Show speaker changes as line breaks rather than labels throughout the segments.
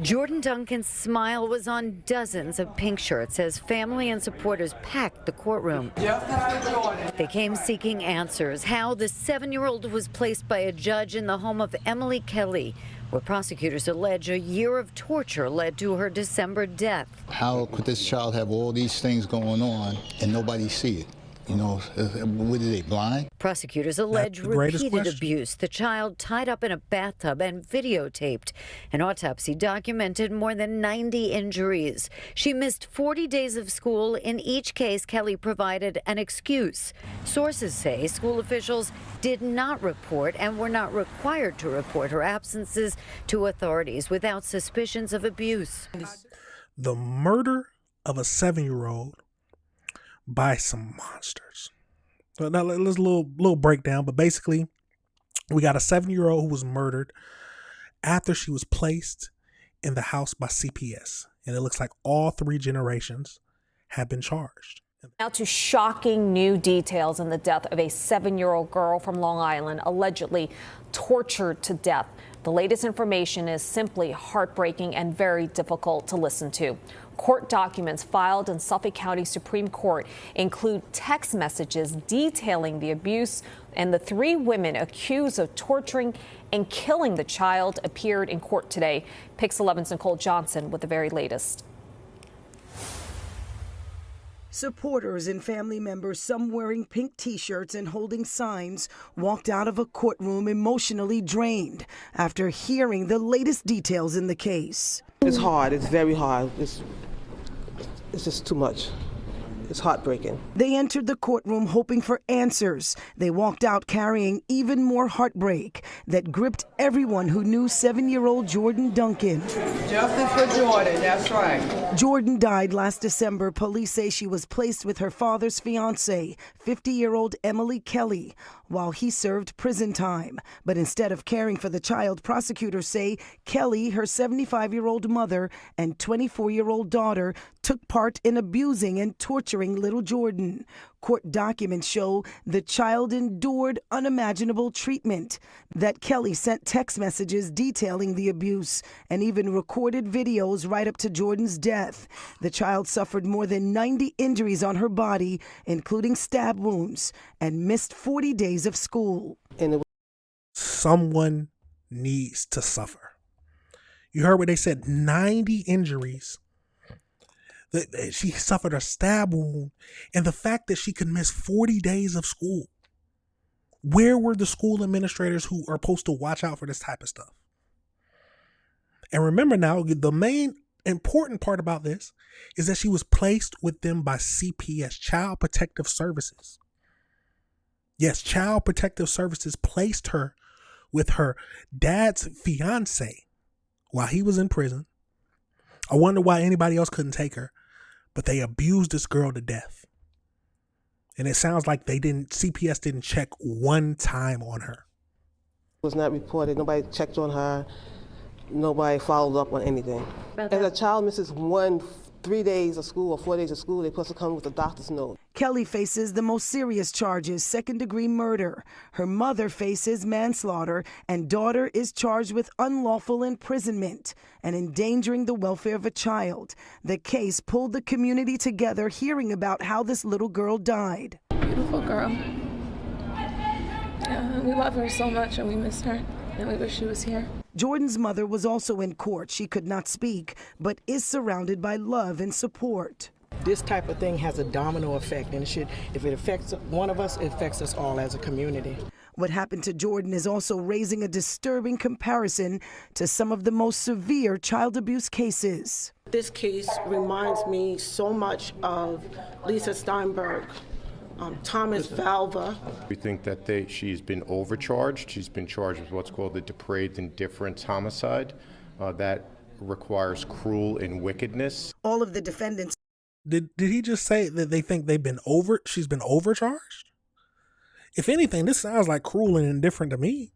Jor'Dynn Duncan's smile was on dozens of pink shirts as family and supporters packed the courtroom. They came seeking answers how the 7-year-old was placed by a judge in the home of Emily Kelly, where prosecutors allege a year of torture led to her December death.
How could this child have all these things going on and nobody see it? You know, were they blind?
Prosecutors allege repeated abuse. The child tied up in a bathtub and videotaped. An autopsy documented more than 90 injuries. She missed 40 days of school. In each case, Kelly provided an excuse. Sources say school officials did not report and were not required to report her absences to authorities without suspicions of abuse.
The murder of a 7-year-old by some monsters. So now let's a little breakdown, but basically we got a 7-year-old who was murdered after she was placed in the house by CPS, and it looks like all 3 generations have been charged.
Now to shocking new details in the death of a 7-year-old girl from Long Island, allegedly tortured to death. The latest information is simply heartbreaking and very difficult to listen to. Court documents filed in Suffolk County Supreme Court include text messages detailing the abuse, and the 3 women accused of torturing and killing the child appeared in court today. Pix 11's Nicole Johnson with the very latest.
Supporters and family members, some wearing pink T-shirts and holding signs, walked out of a courtroom emotionally drained after hearing the latest details in the case.
It's hard. It's very hard. It's just too much. It's heartbreaking.
They entered the courtroom hoping for answers. They walked out carrying even more heartbreak that gripped everyone who knew 7-year-old Jor'Dynn Duncan.
Justice for Jor'Dynn, that's right.
Jor'Dynn died last December. Police say she was placed with her father's fiancée, 50-year-old Emily Kelly, while he served prison time. But instead of caring for the child, prosecutors say Kelly, her 75-year-old mother, and 24-year-old daughter took part in abusing and torturing little Jor'Dynn. Court documents show the child endured unimaginable treatment, that Kelly sent text messages detailing the abuse and even recorded videos right up to Jor'Dynn's death. The child suffered more than 90 injuries on her body, including stab wounds, and missed 40 days of school.
Someone needs to suffer. You heard what they said, 90 injuries. She suffered a stab wound, and the fact that she could miss 40 days of school. Where were the school administrators who are supposed to watch out for this type of stuff? And remember now, the main important part about this is that she was placed with them by CPS, Child Protective Services. Yes, Child Protective Services placed her with her dad's fiance while he was in prison. I wonder why anybody else couldn't take her, but they abused this girl to death. And it sounds like CPS didn't check one time on her.
It was not reported. Nobody checked on her. Nobody followed up on anything. If a child misses 3 days of school or 4 days of school, they're supposed to come with a doctor's note.
Kelly faces the most serious charges, second-degree murder. Her mother faces manslaughter, and daughter is charged with unlawful imprisonment and endangering the welfare of a child. The case pulled the community together, hearing about how this little girl died.
Beautiful girl. Yeah, we love her so much, and we miss her, and we wish she was here.
Jor'Dynn's mother was also in court. She could not speak, but is surrounded by love and support.
This type of thing has a domino effect, and if it affects one of us, it affects us all as a community.
What happened to Jor'Dynn is also raising a disturbing comparison to some of the most severe child abuse cases.
This case reminds me so much of Lisa Steinberg, Thomas Valva.
We think that she's been overcharged. She's been charged with what's called the depraved indifference homicide. That requires cruel and wickedness.
All of the defendants.
Did he just say that they think she's been overcharged? If anything, this sounds like cruel and indifferent to me.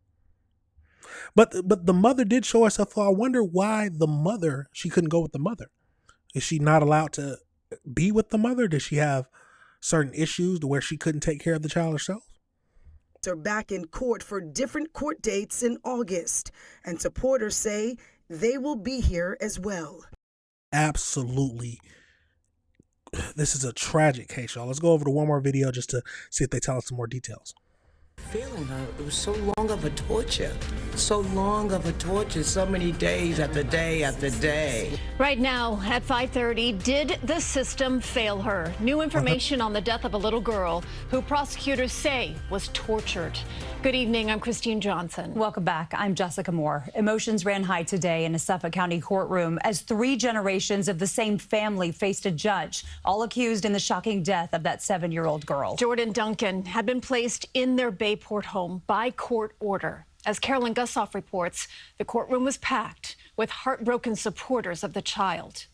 But the mother did show herself. So I wonder why she couldn't go with the mother. Is she not allowed to be with the mother? Does she have certain issues to where she couldn't take care of the child herself?
Are back in court for different court dates in August, and supporters say They will be here as well.
Absolutely. This is a tragic case, y'all. Let's go over to one more video just to see if they tell us some more details.
Feeling her, it was so long of a torture. So long of a torture, so many days after day after day.
Right now at 5:30, did the system fail her? New information on the death of a little girl who prosecutors say was tortured. Good evening, I'm Christine Johnson.
Welcome back. I'm Jessica Moore. Emotions ran high today in a Suffolk County courtroom as 3 generations of the same family faced a judge, all accused in the shocking death of that 7-year-old girl.
Jor'Dynn Duncan had been placed in their Bayport home by court order. As Carolyn Gussoff reports, the courtroom was packed with heartbroken supporters of the child.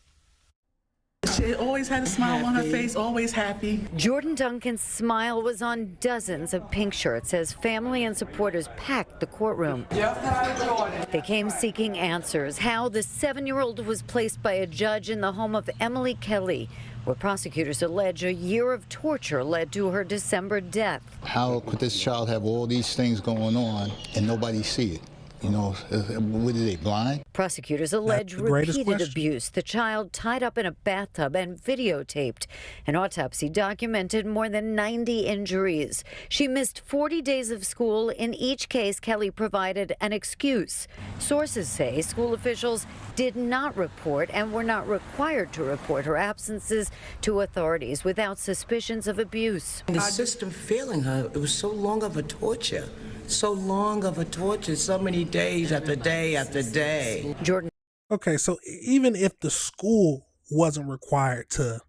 She always had a smile on her face, always happy.
Jor'Dynn Duncan's smile was on dozens of pink shirts as family and supporters packed the courtroom. They came seeking answers. How the 7-year-old was placed by a judge in the home of Emily Kelly, where prosecutors allege a year of torture led to her December death.
How could this child have all these things going on and nobody see it? You know, were they blind?
Prosecutors allege repeated abuse. The child tied up in a bathtub and videotaped. An autopsy documented more than 90 injuries. She missed 40 days of school. In each case, Kelly provided an excuse. Sources say school officials did not report and were not required to report her absences to authorities without suspicions of abuse.
The system failing her, it was so long of a torture. So long of a torture, so many days after day after day.
Jor'Dynn.
Okay, so even if the school wasn't required to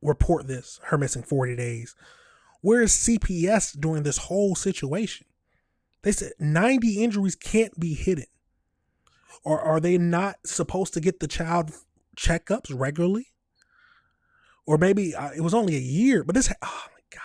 report this, her missing 40 days, where is CPS during this whole situation? They said 90 injuries can't be hidden. Or are they not supposed to get the child checkups regularly? Or maybe it was only a year, but this, oh my God,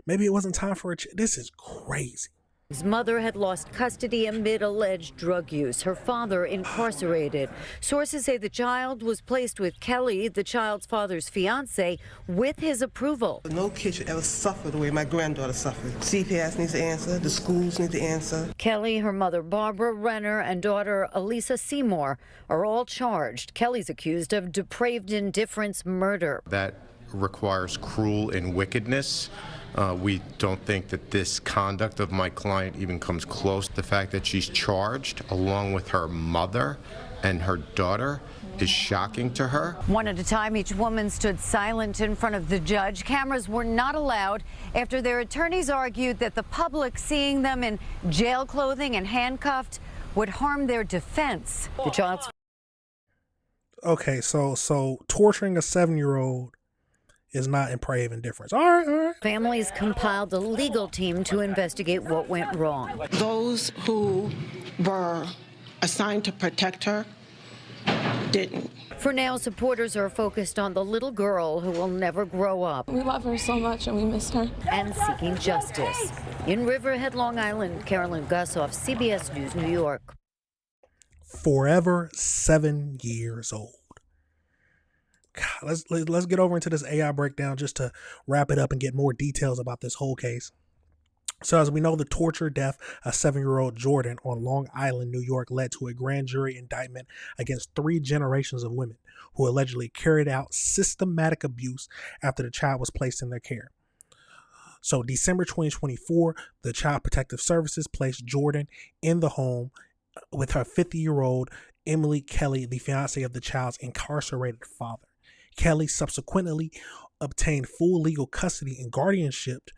maybe it wasn't time for a this is crazy.
His mother had lost custody amid alleged drug use. Her father incarcerated. Sources say the child was placed with Kelly, the child's father's fiance, with his approval.
No kid should ever suffer the way my granddaughter suffered. CPS needs to answer. The schools need to answer.
Kelly, her mother Barbara Renner, and daughter Elisa Seymour are all charged. Kelly's accused of depraved indifference murder.
That requires cruel and wickedness. We don't think that this conduct of my client even comes close. The fact that she's charged along with her mother and her daughter is shocking to her.
One at a time, each woman stood silent in front of the judge. Cameras were not allowed after their attorneys argued that the public seeing them in jail clothing and handcuffed would harm their defense. The child's
Okay, so torturing a 7-year-old is not in depraved indifference. All right.
Families compiled a legal team to investigate what went wrong.
Those who were assigned to protect her didn't.
For now, supporters are focused on the little girl who will never grow up.
We love her so much and we miss her.
And seeking justice. In Riverhead, Long Island, Carolyn Gussoff, CBS News, New York.
Forever 7 years old. God, let's get over into this AI breakdown just to wrap it up and get more details about this whole case. So as we know, the torture death of 7-year-old Jor'Dynn on Long Island, New York, led to a grand jury indictment against 3 generations of women who allegedly carried out systematic abuse after the child was placed in their care. So December 2024, the Child Protective Services placed Jor'Dynn in the home with her 50-year-old Emily Kelly, the fiance of the child's incarcerated father. Kelly subsequently obtained full legal custody and guardianship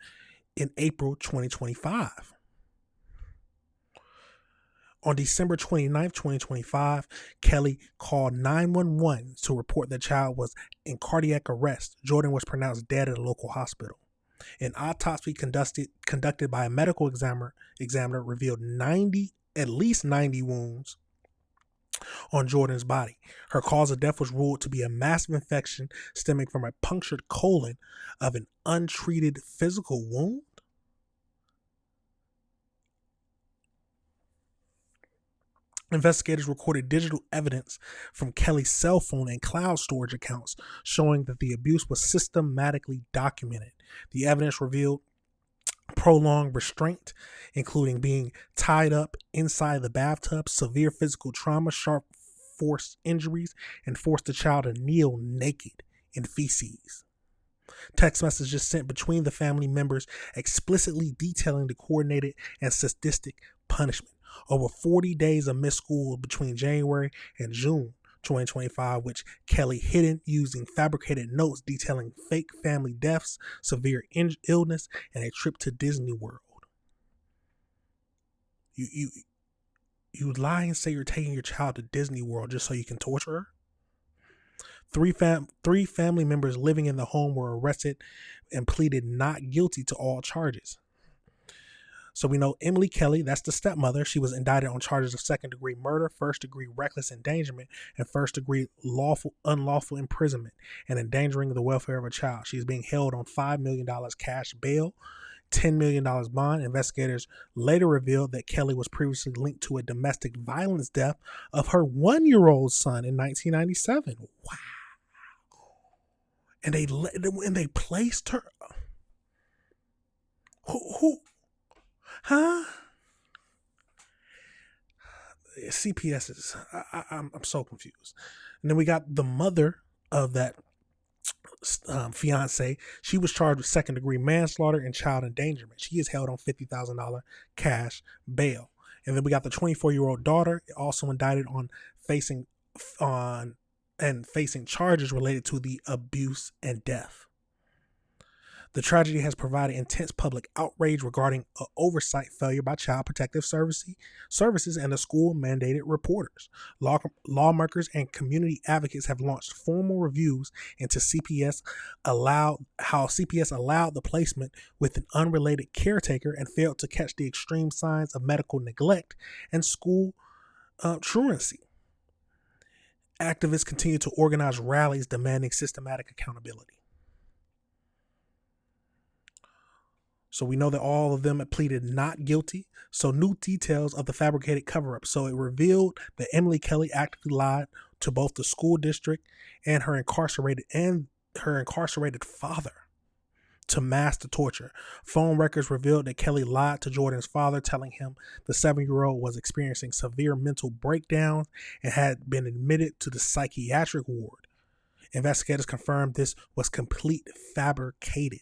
in April 2025. On December 29, 2025, Kelly called 911 to report the child was in cardiac arrest. Jor'Dynn was pronounced dead at a local hospital. An autopsy conducted by a medical examiner revealed at least 90 wounds on Jor'Dynn's body. Her cause of death was ruled to be a massive infection stemming from a punctured colon of an untreated physical wound. Investigators recorded digital evidence from Kelly's cell phone and cloud storage accounts showing that the abuse was systematically documented. The evidence revealed prolonged restraint, including being tied up inside the bathtub, severe physical trauma, sharp force injuries, and forced the child to kneel naked in feces. Text messages sent between the family members explicitly detailing the coordinated and sadistic punishment. Over 40 days of missed school between January and June 2025, which Kelly hidden using fabricated notes detailing fake family deaths, severe illness, and a trip to Disney World. You lie and say you're taking your child to Disney World just so you can torture her? Three family members living in the home were arrested and pleaded not guilty to all charges. So we know Emily Kelly, that's the stepmother. She was indicted on charges of second-degree murder, first-degree reckless endangerment, and first-degree unlawful imprisonment and endangering the welfare of a child. She's being held on $5 million cash bail, $10 million bond. Investigators later revealed that Kelly was previously linked to a domestic violence death of her 1-year-old son in 1997. Wow. And they placed her. Who? Huh? CPS is. I'm so confused. And then we got the mother of that fiance. She was charged with second-degree manslaughter and child endangerment. She is held on $50,000 cash bail. And then we got the 24-year-old daughter, also indicted on facing charges related to the abuse and death. The tragedy has provided intense public outrage regarding an oversight failure by Child Protective Services and the school-mandated reporters. Lawmakers and community advocates have launched formal reviews into how CPS allowed the placement with an unrelated caretaker and failed to catch the extreme signs of medical neglect and school truancy. Activists continue to organize rallies demanding systematic accountability. So we know that all of them had pleaded not guilty. So new details of the fabricated cover-up. So it revealed that Emily Kelly actively lied to both the school district and her incarcerated father to mask the torture. Phone records revealed that Kelly lied to Jor'Dynn's father, telling him the 7-year-old was experiencing severe mental breakdowns and had been admitted to the psychiatric ward. Investigators confirmed this was complete fabricated.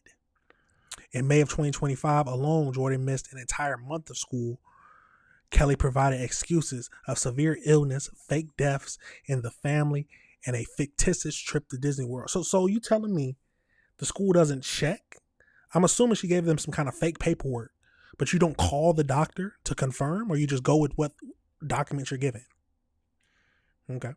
In May of 2025 alone, Jor'Dynn missed an entire month of school. Kelly provided excuses of severe illness, fake deaths in the family, and a fictitious trip to Disney World. So you telling me the school doesn't check? I'm assuming she gave them some kind of fake paperwork, but you don't call the doctor to confirm, or you just go with what documents you're given? Okay.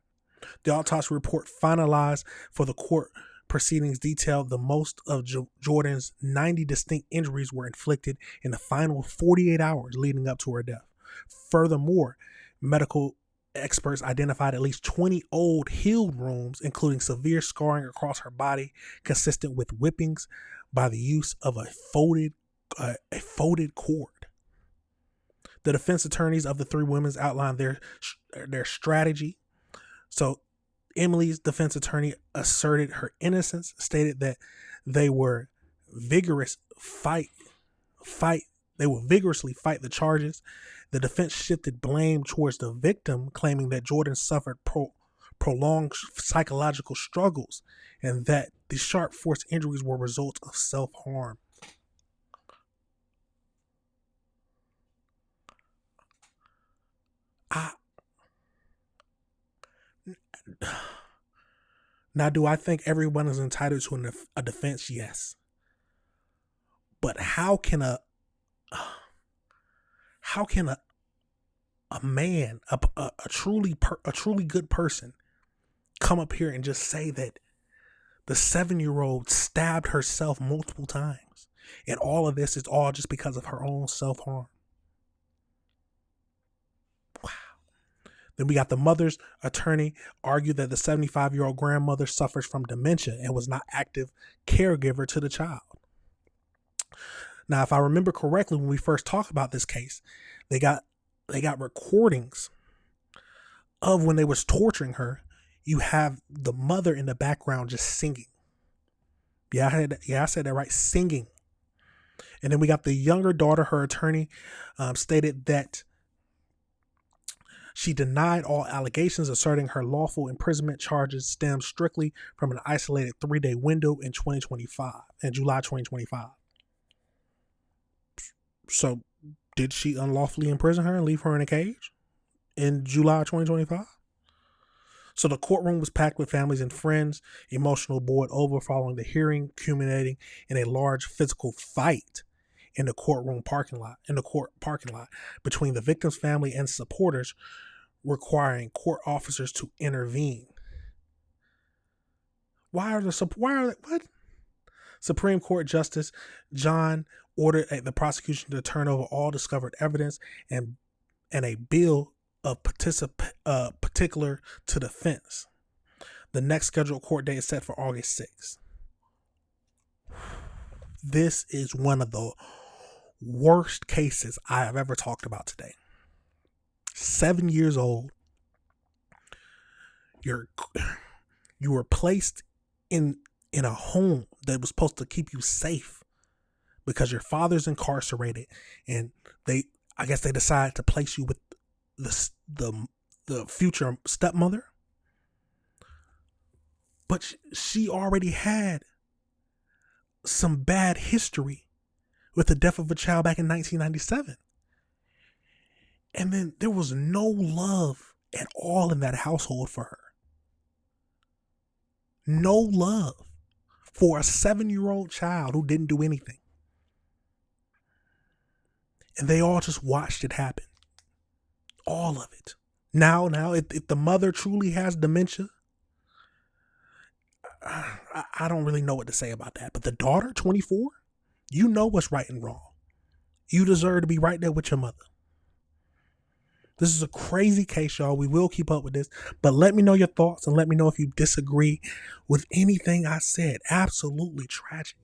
The autopsy report finalized for the court proceedings detailed the most of Jor'Dynn's 90 distinct injuries were inflicted in the final 48 hours leading up to her death. Furthermore, medical experts identified at least 20 old healed wounds, including severe scarring across her body, consistent with whippings by the use of a folded cord. The defense attorneys of the three women outlined their strategy. So Emily's defense attorney asserted her innocence, stated that they would vigorously fight the charges. The defense shifted blame towards the victim, claiming that Jor'Dynn suffered prolonged psychological struggles and that the sharp force injuries were results of self-harm. Now, do I think everyone is entitled to a defense? Yes. But how can a man, a truly good person, come up here and just say that the 7-year-old stabbed herself multiple times, and all of this is all just because of her own self-harm? Then we got the mother's attorney argued that the 75-year-old grandmother suffers from dementia and was not active caregiver to the child. Now, if I remember correctly, when we first talked about this case, they got recordings of when they was torturing her. You have the mother in the background just singing. I said that right, singing. And then we got the younger daughter. Her attorney stated that she denied all allegations, asserting her lawful imprisonment charges stem strictly from an isolated 3-day window in July 2025. So did she unlawfully imprison her and leave her in a cage in July 2025? So the courtroom was packed with families and friends, emotional boiled over following the hearing, culminating in a large physical fight in the court parking lot between the victim's family and supporters, requiring court officers to intervene. Supreme Court Justice John ordered the prosecution to turn over all discovered evidence and a bill of particular to defense. The next scheduled court date is set for August 6th. This is one of the worst cases I have ever talked about today. 7 years old. You were placed in a home that was supposed to keep you safe because your father's incarcerated, and I guess they decided to place you with the future stepmother. But she already had some bad history with the death of a child back in 1997. And then there was no love at all in that household for her. No love for a 7-year-old child who didn't do anything. And they all just watched it happen. All of it. Now, if the mother truly has dementia, I don't really know what to say about that. But the daughter, 24, you know what's right and wrong. You deserve to be right there with your mother. This is a crazy case, y'all. We will keep up with this. But let me know your thoughts and let me know if you disagree with anything I said. Absolutely tragic.